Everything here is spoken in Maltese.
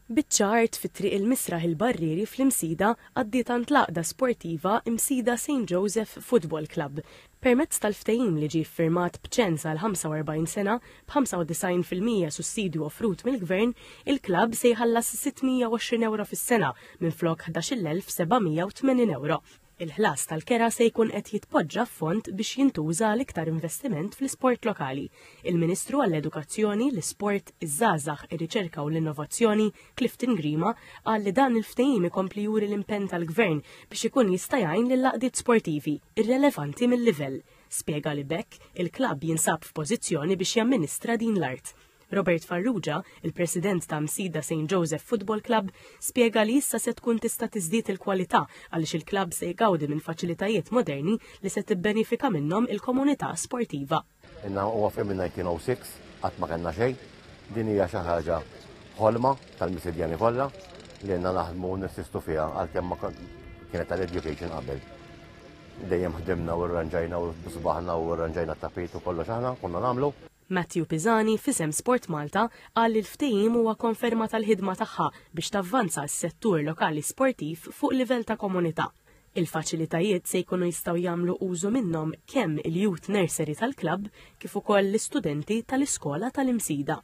Biċ-ċart fit-triq il-Misraħ il-Barriri fl-Imsida għaddiet għand laqda sportiva Imsida St. Joseph Football Club. Permezz tal-ftehim li ġie ffirmat b'ċenza l-45 sena b'95% sussidju offrut mill-Gvern, il-klabb se jħallas 620 euro fis-sena minflok 11,780 euro. Il-ħlas tal-kera se jkun qed jitpoġġa f'fond biex jintuża l-iktar investiment fl-isport lokali. Il-Ministru għall-Edukazzjoni, l-Isport, iż-Żgħażagħ, ir-Riċerka u l-Innovazzjoni, Clifton Grima, qal li dan il-ftehim ikompli juri l-impenn tal-Gvern biex ikun jista' jgħin lil-laqdiet sportivi irrelevanti mill-livell. Spjega li bekk il-klabb jinsab f'pożizzjoni biex jamministra din l-art. Robert Farrugia, il-President ta' Imsida St. Joseph Football Club, spjega li issa se tkun tista' tiżdied il-kwalità għaliex il-klabb se jgawdi minn faċilitajiet moderni li se tibbenefika minnhom il-komunità sportiva. Inna huwa fim minn 1906 qatt ma kellna xejn, din hija xi ħaġa ħolma tal-Misidjani kollha li għandna naħdmu u nissistu fiha għalkemm ma kienet tal-education qabel. Dejjem ħdimna u rranġajna u bisbaħna u rranġajna t-tapit u kollox aħna konna nagħmlu. Matthew Pizzani f'isem Sport Malta qal li l-ftehim huwa konferma tal-ħidma tagħha biex tavvanza s-settur lokali sportiv fuq livell ta' komunità. Il-faċilitajiet se jkunu jistgħu jagħmlu użu minnhom kemm il-youth nursery tal-klabb kif ukoll l-istudenti tal-iskola tal-Imsida.